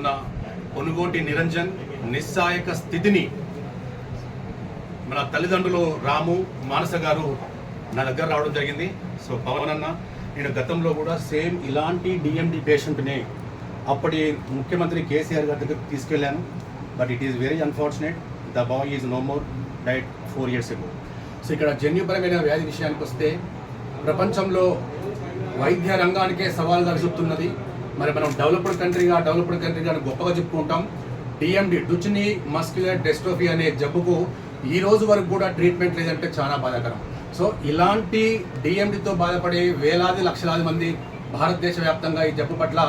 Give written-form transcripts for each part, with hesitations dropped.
బాధపడుతున్న పొనుగోటి నిరంజన్ నిస్సహాయక స్థితిని మన తల్లిదండ్రులు రాము మానస గారు నా దగ్గర రావడం జరిగింది. సో పవన్ అన్న, నేను గతంలో కూడా సేమ్ ఇలాంటి డిఎండి పేషెంట్ని అప్పటి ముఖ్యమంత్రి కేసీఆర్ గారి దగ్గరికి తీసుకెళ్ళాను. But it is very unfortunate, the boy is no more, died 4 years ago. So ఇక్కడ జన్యుపరమైన వ్యాధి విషయానికి వస్తే ప్రపంచంలో వైద్య రంగానికే సవాల్గా విసురుతున్నది. మరి మనం డెవలప్డ్ కంట్రీగా గొప్పగా చెప్పుకుంటాం. డిఎండి డుచెనీ మస్క్యులర్ డిస్ట్రోఫీ అనే జబ్బుకు ఈ రోజు వరకు కూడా ట్రీట్మెంట్ లేదంటే చాలా బాధాకరం. సో ఇలాంటి డిఎండితో బాధపడే వేలాది లక్షలాది మంది భారతదేశ వ్యాప్తంగా ఈ జబ్బు పట్ల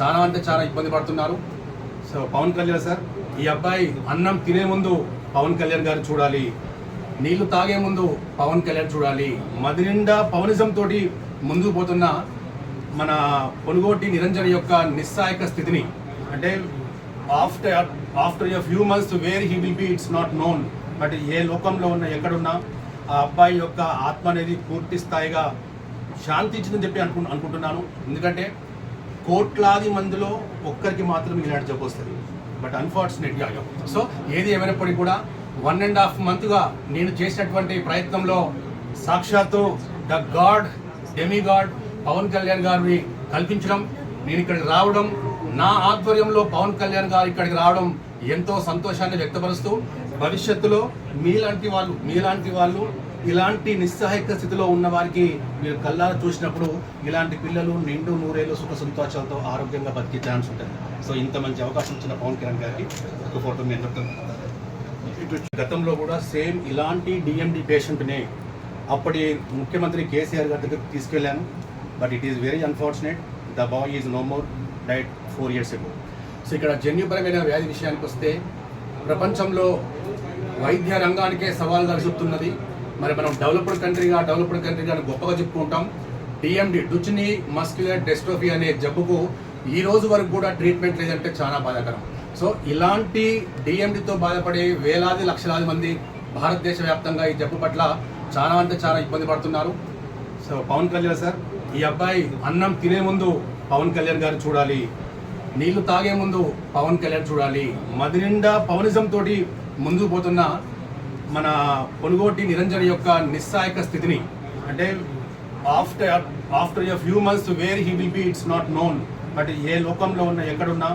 చాలా అంటే చాలా ఇబ్బంది పడుతున్నారు. సో పవన్ కళ్యాణ్ సార్, ఈ అబ్బాయి అన్నం తినే ముందు పవన్ కళ్యాణ్ గారు చూడాలి, నీళ్లు తాగే ముందు పవన్ కళ్యాణ్ చూడాలి. మది నిండా పవనిజం తోటి ముందుకు పోతున్న మన పొనుగోటి నిరంజన్ యొక్క నిస్సహాయక స్థితిని, అంటే after a few months where he will be it's not known, but ఏ లోకంలో ఉన్న ఎక్కడున్నా ఆ అబ్బాయి యొక్క ఆత్మ అనేది పూర్తి స్థాయిగా శాంతించిందని చెప్పి అనుకుంటున్నాను. ఎందుకంటే కోట్లాది మందిలో ఒక్కరికి మాత్రం ఇలాంటి జబ్బు వస్తుంది. బట్ అన్ఫార్చునేట్గా సో ఏది ఏమైనప్పటికీ కూడా 1.5 months నేను చేసినటువంటి ప్రయత్నంలో సాక్షాత్తు the god demigod Pawan Kalyan గారిని కల్పించడం, నేను ఇక్కడికి రావడం, నా ఆధ్వర్యంలో పవన్ కళ్యాణ్ గారు ఇక్కడికి రావడం ఎంతో సంతోషాన్ని వ్యక్తపరుస్తూ, భవిష్యత్తులో మీలాంటి వాళ్ళు ఇలాంటి నిస్సహాయక స్థితిలో ఉన్న వారికి మీరు కళ్ళారా చూసినప్పుడు ఇలాంటి పిల్లలు నిండు నూరేళ్ళు సుఖ సంతోషాలతో ఆరోగ్యంగా బతికే ఛాన్స్ ఉంటుంది. సో ఇంత మంచి అవకాశం ఇచ్చిన పవన్ కళ్యాణ్ గారికి ఒక ఫోటో మీ అందరితో. గతంలో కూడా సేమ్ ఇలాంటి డిఎండి పేషెంట్ని అప్పటి ముఖ్యమంత్రి కేసీఆర్ గారి దగ్గరికి తీసుకెళ్ళాను. But it is very unfortunate, the boy is no more, died 4 years ago. So ఇక్కడ జన్యుపరమైన వ్యాధి విషయానికి వస్తే ప్రపంచంలో వైద్య రంగానికే సవాల్గా విసురుతున్నది. మరి మనం డెవలప్డ్ కంట్రీగా గొప్పగా చెప్పుకుంటాం. డిఎండి డుచెనీ మస్క్యులర్ డిస్ట్రోఫీ అనే జబ్బుకు ఈ రోజు వరకు కూడా ట్రీట్మెంట్ లేదంటే చాలా బాధాకరం. సో ఇలాంటి డిఎండితో బాధపడే వేలాది లక్షలాది మంది భారతదేశ వ్యాప్తంగా ఈ జబ్బు పట్ల చాలా అంటే చాలా ఇబ్బంది పడుతున్నారు. సో పవన్ కళ్యాణ్ సార్, ఈ అబ్బాయి అన్నం తినే ముందు పవన్ కళ్యాణ్ గారు చూడాలి, నీళ్లు తాగే ముందు పవన్ కళ్యాణ్ చూడాలి. మది నిండా పవనిజం తోటి ముందుకు పోతున్న మన పొనుగోటి నిరంజన్ యొక్క నిస్సహాయక స్థితిని, అంటే after a few months where he will be it's not known, but ఏ లోకంలో ఉన్న ఎక్కడున్నా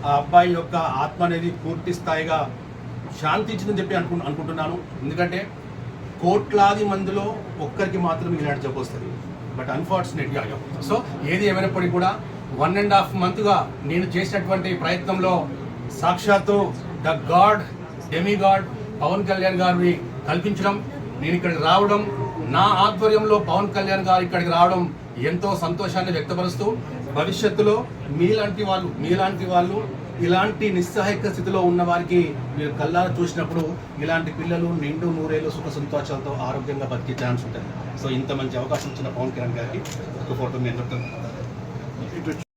ఆ అబ్బాయి యొక్క ఆత్మ అనేది పూర్తి స్థాయిగా శాంతించిందని చెప్పి అనుకుంటున్నాను. ఎందుకంటే కోట్లాది మందిలో ఒక్కరికి మాత్రం ఇలాంటి జబ్బు వస్తుంది. బట్ అన్ఫార్చునేట్గా సో ఏది ఏమైనప్పటికీ కూడా 1.5 months నేను చేసినటువంటి ప్రయత్నంలో సాక్షాత్తు the god demigod Pawan Kalyan గారిని కల్పించడం, నేను ఇక్కడికి రావడం, నా ఆధ్వర్యంలో పవన్ కళ్యాణ్ గారు ఇక్కడికి రావడం ఎంతో సంతోషాన్ని వ్యక్తపరుస్తూ, భవిష్యత్తులో మీలాంటి వాళ్ళు ఇలాంటి నిస్సహాయక స్థితిలో ఉన్న వారికి మీరు కళ్ళారా చూసినప్పుడు ఇలాంటి పిల్లలు నిండు నూరేళ్ళు సుఖ సంతోషాలతో ఆరోగ్యంగా బతికే ఛాన్స్ ఉంటుంది. సో ఇంత మంచి అవకాశం ఇచ్చిన పవన్ కళ్యాణ్ గారికి ఒక ఫోటో మీ అందరితో.